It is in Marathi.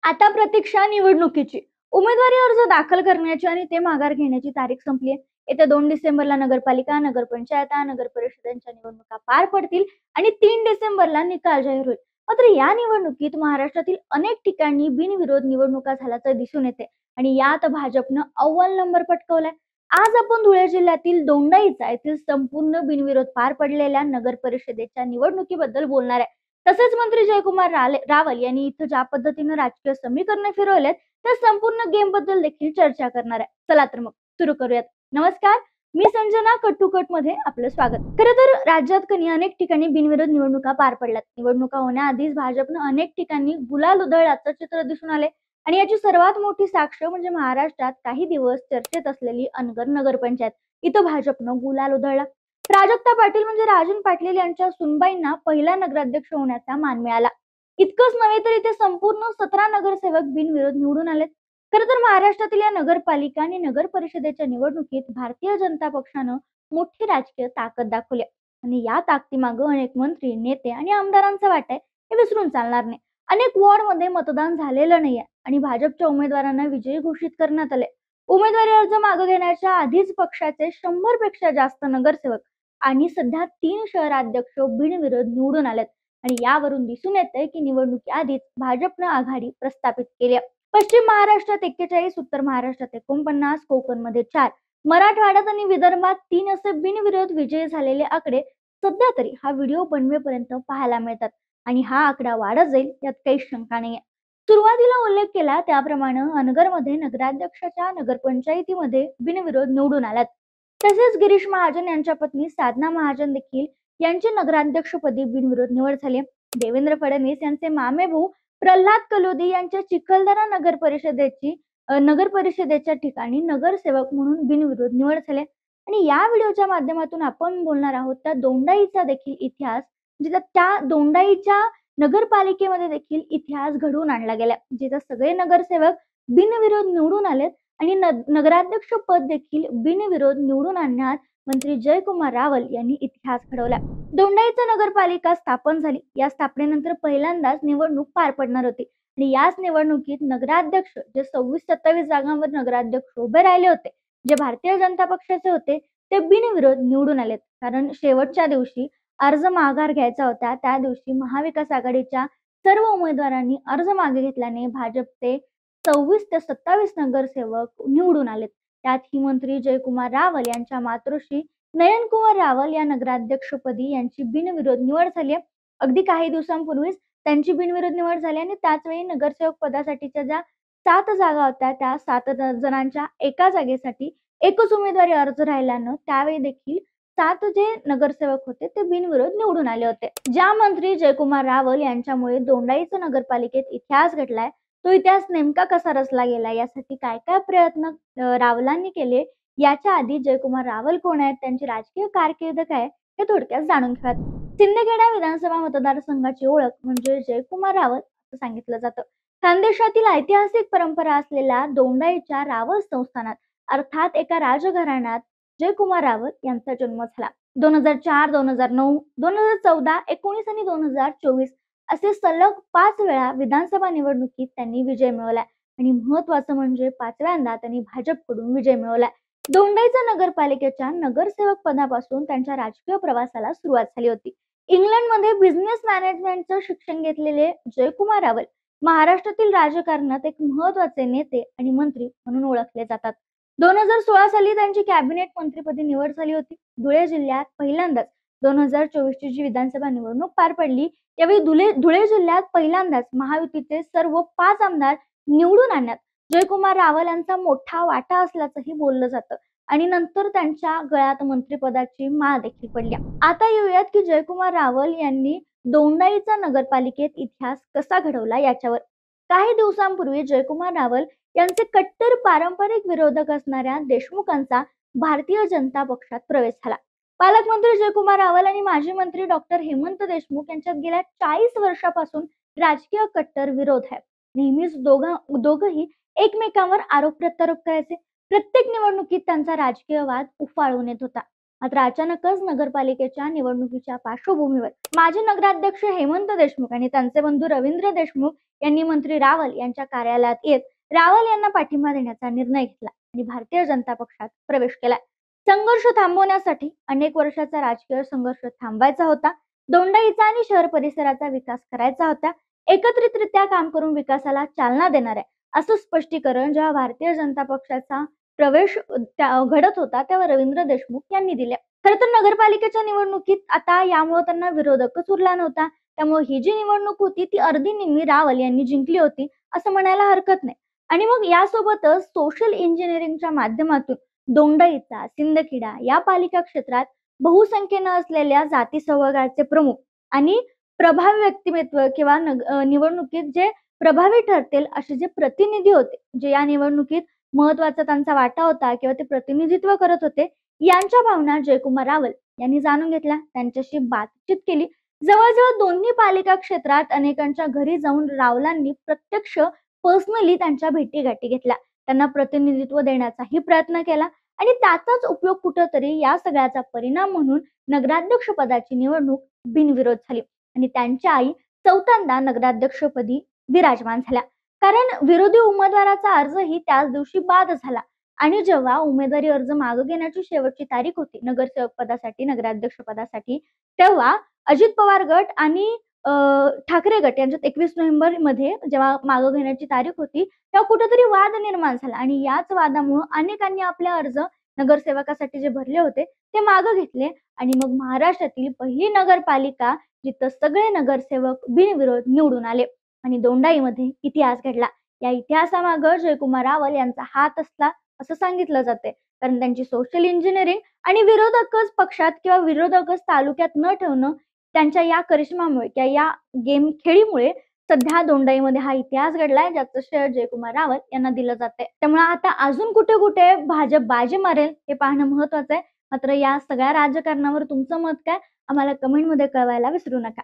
आता प्रतीक्षा निवडणुकीची. उमेदवारी अर्ज दाखल करण्याची आणि ते माघार घेण्याची तारीख संपली आहे. येत्या 2 डिसेंबरला नगरपालिका, नगरपंचायत, नगर परिषदांच्या निवडणुका पार पडतील आणि 3 डिसेंबरला निकाल जाहीर होईल. मात्र या निवडणुकीत महाराष्ट्रातील अनेक ठिकाणी बिनविरोध निवडणुका झाल्याचं दिसून येते आणि यात भाजपनं अव्वल नंबर पटकावलाय. आज आपण धुळे जिल्ह्यातील दोंडाईचा येथील संपूर्ण बिनविरोध पार पडलेल्या नगर परिषदेच्या निवडणुकीबद्दल बोलणार आहे. तसेच मंत्री जयकुमार रावल यांनी इथं ज्या पद्धतीनं राजकीय समीकरण फिरवलेत त्या संपूर्ण गेम बद्दल देखील चर्चा करणार आहे. चला तर मग सुरू करूयात. नमस्कार, मी संजना कट्टुकट मध्ये आपलं स्वागत. खरं तर राज्यात अनेक ठिकाणी बिनविरोध निवडणुका पार पडल्यात. निवडणुका होण्याआधीच भाजपनं अनेक ठिकाणी गुलाल उधळल्याचं चित्र दिसून आले आणि याची सर्वात मोठी साक्ष म्हणजे महाराष्ट्रात काही दिवस चर्चेत असलेली अनगर नगरपंचायत. इथं भाजपनं गुलाल उधळला. प्राजक्ता पाटील म्हणजे राजन पाटील यांच्या सुनबाईंना पहिला नगराध्यक्ष होण्याचा मान मिळाला. इतकंच नव्हे तर इथे संपूर्ण 17 नगरसेवक बिनविरोध निवडून आलेत. खरं तर महाराष्ट्रातील या नगरपालिका आणि नगर परिषदेच्या निवडणुकीत भारतीय जनता पक्षानं मोठी राजकीय ताकद दाखवली आणि या ताकदीमागं अनेक मंत्री, नेते आणि आमदारांचा वाटा आहे हे विसरून चालणार नाही. अनेक वॉर्डमध्ये मतदान झालेलं नाहीये आणि भाजपच्या उमेदवारांना विजयी घोषित करण्यात आले. उमेदवारी अर्ज मागे घेण्याच्या आधीच पक्षाचे 100 पेक्षा जास्त नगरसेवक आणि सध्या 3 शहराध्यक्ष बिनविरोध निवडून आलेत आणि यावरून दिसून येतंय की निवडणुकी आधीच भाजपनं आघाडी प्रस्थापित केली. पश्चिम महाराष्ट्रात 41, उत्तर महाराष्ट्रात 49, कोकणमध्ये 4, मराठवाड्यात आणि विदर्भात 3 असे बिनविरोध विजयी झालेले आकडे सध्या तरी हा व्हिडिओ बनवेपर्यंत पाहायला मिळतात आणि हा आकडा वाढत जाईल यात काही शंका नाहीये. सुरुवातीला उल्लेख केला त्याप्रमाणे अनगरमध्ये नगराध्यक्षाच्या नगरपंचायतीमध्ये बिनविरोध निवडून आल्यात. तसेच गिरीश महाजन यांच्या पत्नी साधना महाजन देखील यांची नगराध्यक्षपदी बिनविरोध निवड झाली. देवेंद्र फडणवीस यांचे मामे भाऊ प्रल्हाद कलोदी यांच्या चिखलदरा नगर परिषदेच्या ठिकाणी नगरसेवक म्हणून बिनविरोध निवड झाले. आणि या व्हिडिओच्या माध्यमातून आपण बोलणार आहोत त्या दोंडाईचा देखील इतिहास, जिथं त्या दोंडाईच्या नगरपालिकेमध्ये देखील इतिहास घडवून आणला गेला, जिथं सगळे नगरसेवक बिनविरोध निवडून आलेत आणि नगराध्यक्ष पद देखील बिनविरोध निवडून आणण्यात मंत्री जयकुमार रावल यांनी इतिहास घडवला. दोंडाईचा नगरपालिका स्थापन झाली. या स्थापनेनंतर पहिल्यांदाच निवडणूक पार पडणार होती आणि याच निवडणुकीत नगराध्यक्ष जे 26-27 जागांवर नगराध्यक्ष उभे राहिले होते, जे भारतीय जनता पक्षाचे होते, ते बिनविरोध निवडून आलेत. कारण शेवटच्या दिवशी अर्ज माघार घ्यायचा होता. त्या दिवशी महाविकास आघाडीच्या सर्व उमेदवारांनी अर्ज मागे घेतल्याने भाजपचे 26 ते 27 नगरसेवक निवडून आलेत. त्यात ही मंत्री जयकुमार रावल यांच्या मातोश्री नयनकुमार रावल या नगराध्यक्षपदी यांची बिनविरोध निवड झाली. अगदी काही दिवसांपूर्वीच त्यांची बिनविरोध निवड झाली आणि त्याच वेळी नगरसेवक पदासाठीच्या ज्या 7 जागा होत्या त्या 7 जणांच्या एका जागेसाठी एकच उमेदवारी अर्ज राहिल्यानं त्यावेळी देखील 7 जे नगरसेवक होते ते बिनविरोध निवडून आले होते. ज्या मंत्री जयकुमार रावल यांच्यामुळे दोंडाईचा नगरपालिकेत इतिहास घडलाय, तो इतिहास नेमका कसा रचला गेला, यासाठी काय काय प्रयत्न रावलांनी केले, याच्या आधी जयकुमार रावल कोण आहेत, त्यांची राजकीय कारकीर्द काय हे थोडक्यात जाणून घेऊयात. शिंदखेडा विधानसभा मतदारसंघाची ओळख म्हणजे जयकुमार रावल असं सांगितलं जातं. खानदेशातील ऐतिहासिक परंपरा असलेल्या दोंडाईच्या रावल संस्थानात अर्थात एका राजघराण्यात जयकुमार रावल यांचा जन्म झाला. 2004, 2009, 2014, 19 आणि 2024 असे सलग 5 वेळा विधानसभा निवडणुकीत त्यांनी विजय मिळवलाय आणि महत्वाचं म्हणजे 5व्यांदा त्यांनी भाजपकडून विजय मिळवलाय. दोंडाईचा नगरपालिकेच्या नगरसेवक पदापासून त्यांच्या राजकीय प्रवासाला सुरुवात झाली होती. इंग्लंडमध्ये बिझनेस मॅनेजमेंटचं शिक्षण घेतलेले जयकुमार रावल महाराष्ट्रातील राजकारणात एक महत्वाचे नेते आणि मंत्री म्हणून ओळखले जातात. 2016 साली त्यांची कॅबिनेट मंत्रीपदी निवड झाली होती. धुळे जिल्ह्यात पहिल्यांदाच 2024 ची जी विधानसभा निवडणूक पार पडली यावेळी धुळे जिल्ह्यात पहिल्यांदाच महायुतीचे सर्व 5 आमदार निवडून आणण्यात जयकुमार रावल यांचा मोठा वाटा असल्याचंही बोललं जातं आणि नंतर त्यांच्या गळ्यात मंत्रिपदाची माळ देखील पडली. आता येऊयात की जयकुमार रावल यांनी दोंडाईचा नगरपालिकेत इतिहास कसा घडवला याच्यावर. काही दिवसांपूर्वी जयकुमार रावल यांचे कट्टर पारंपरिक विरोधक असणाऱ्या देशमुखांचा भारतीय जनता पक्षात प्रवेश झाला. पालकमंत्री जयकुमार रावल आणि माजी मंत्री डॉक्टर हेमंत देशमुख यांच्यात गेल्या 40 वर्षापासून राजकीय कट्टर विरोध आहे. नेहमीच दोघंही एकमेकांवर आरोप प्रत्यारोप करायचे. प्रत्येक निवडणुकीत त्यांचा राजकीय वाद उफाळून येत होता. मात्र अचानकच नगरपालिकेच्या निवडणुकीच्या पार्श्वभूमीवर माजी नगराध्यक्ष हेमंत देशमुख आणि त्यांचे बंधू रवींद्र देशमुख यांनी मंत्री रावल यांच्या कार्यालयात येत रावल यांना पाठिंबा देण्याचा निर्णय घेतला आणि भारतीय जनता पक्षात प्रवेश केला. संघर्ष थांबवण्यासाठी अनेक वर्षाचा राजकीय संघर्ष थांबवायचा होता. दोंडाईचा आणि शहर परिसराचा विकास करायचा होता. एकत्रितरित्या काम करून विकासाला चालना देणार आहे असं स्पष्टीकरण जेव्हा भारतीय जनता पक्षाचा प्रवेश घडत होता तेव्हा रवींद्र देशमुख यांनी दिले. खरं तर नगरपालिकेच्या निवडणुकीत आता यामुळे त्यांना विरोधकच उरला नव्हता. त्यामुळे ही जी निवडणूक होती ती अर्धी निम्मी रावल यांनी जिंकली होती असं म्हणायला हरकत नाही. आणि मग यासोबतच सोशल इंजिनिअरिंगच्या माध्यमातून दोंडाईचा, सिंदखेडा या पालिका क्षेत्रात बहुसंख्येनं असलेल्या जाती समूहाचे प्रमुख आणि प्रभावी व्यक्तिमत्व किंवा निवडणुकीत जे प्रभावी ठरतील असे जे प्रतिनिधी होते, जे या निवडणुकीत महत्वाचा त्यांचा वाटा होता किंवा ते प्रतिनिधित्व करत होते, यांच्या भावना जयकुमार रावल यांनी जाणून घेतल्या, त्यांच्याशी बातचीत केली. जवळजवळ दोन्ही पालिका क्षेत्रात अनेकांच्या घरी जाऊन रावलांनी प्रत्यक्ष पर्सनली त्यांच्या भेटीगाठी घेतल्या. त्यांना प्रतिनिधित्व देण्याचाही प्रयत्न केला आणि त्याचाच उपयोग कुठंतरी या सगळ्याचा परिणाम म्हणून नगराध्यक्ष पदाची निवडणूक बिनविरोध झाली आणि त्यांच्या आई चौथ्यांदा नगराध्यक्षपदी विराजमान झाल्या. कारण विरोधी उमेदवाराचा अर्जही त्याच दिवशी बाद झाला आणि जेव्हा उमेदवारी अर्ज मागे घेण्याची शेवटची तारीख होती नगरसेवक पदासाठी, नगराध्यक्ष पदासाठी, तेव्हा अजित पवार गट आणि ठाकरे गट यांच्यात 21 नोव्हेंबर मध्ये जेव्हा मागे घेण्याची तारीख होती तेव्हा कुठेतरी वाद निर्माण झाला आणि याच वादामुळे अनेकांनी आपले अर्ज नगरसेवकासाठी जे भरले होते ते मागे घेतले आणि मग महाराष्ट्रातील पहिली नगरपालिका जिथं सगळे नगरसेवक बिनविरोध निवडून आले आणि दोंडाईमध्ये इतिहास घडला. या इतिहासामागे जयकुमार रावल यांचा हात असला असं सांगितलं जाते. कारण त्यांची सोशल इंजिनिअरिंग आणि विरोधकच पक्षात किंवा विरोधकच तालुक्यात न ठेवणं त्यांच्या या करिश्मामुळे किंवा या गेम खेळीमुळे सध्या दोंडाईमध्ये हा इतिहास घडलाय, ज्याचं श्रेय जयकुमार रावल यांना दिलं जाते. त्यामुळे आता अजून कुठे कुठे भाजप बाजी मारेल हे पाहणं महत्वाचं आहे. मात्र या सगळ्या राजकारणावर तुमचं मत काय आम्हाला कमेंटमध्ये कळवायला विसरू नका.